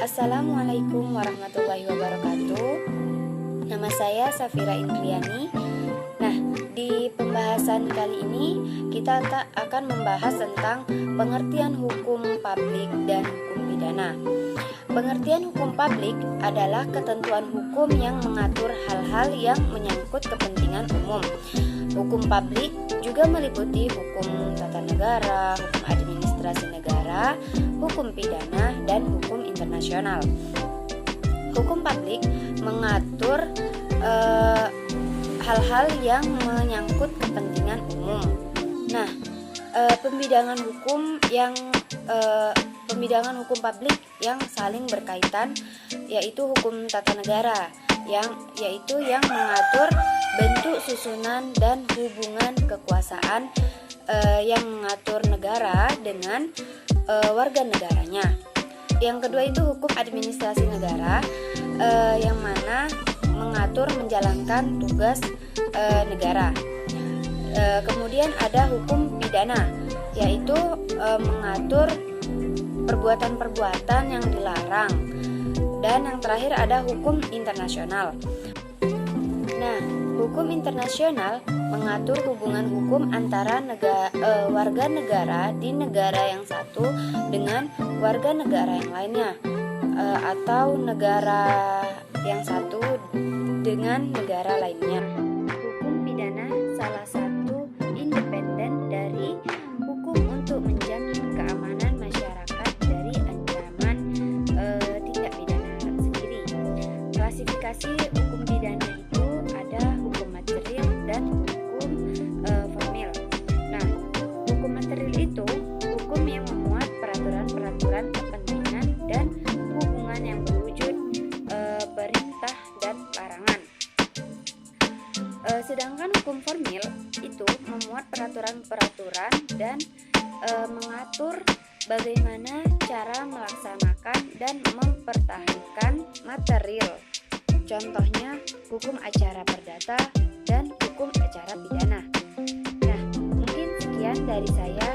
Assalamualaikum warahmatullahi wabarakatuh. Nama saya Safira Indriani. Nah, di pembahasan kali ini kita akan membahas tentang pengertian hukum publik dan hukum pidana. Pengertian hukum publik adalah ketentuan hukum yang mengatur hal-hal yang menyangkut kepentingan umum. Hukum publik juga meliputi hukum tata negara, hukum administrasi negara, hukum pidana, dan hukum internasional. Hukum publik mengatur hal-hal yang menyangkut kepentingan umum. Nah, pembidangan hukum publik yang saling berkaitan yaitu hukum tata negara, yaitu yang mengatur bentuk, susunan, dan hubungan kekuasaan yang mengatur negara dengan warga negaranya. Yang kedua itu hukum administrasi negara, yang mana mengatur menjalankan tugas negara. Kemudian ada hukum pidana, yaitu mengatur perbuatan-perbuatan yang dilarang. Dan yang terakhir ada hukum internasional. Nah, hukum internasional mengatur hubungan hukum antara warga negara di negara yang satu dengan warga negara yang lainnya, atau negara yang satu dengan negara lainnya. Hukum pidana salah satu independen dari hukum untuk menjamin keamanan masyarakat dari ancaman tindak pidana sendiri. Klasifikasi hukum pidana itu ada hukum material dan hukum formil. Nah, hukum material itu hukum yang memuat peraturan-peraturan kepentingan dan hubungan yang berwujud perintah dan larangan. Sedangkan hukum formil itu memuat peraturan-peraturan dan mengatur bagaimana cara melaksanakan dan mempertahankan material. Contohnya hukum acara perdata dan hukum acara pidana. Nah, mungkin sekian dari saya.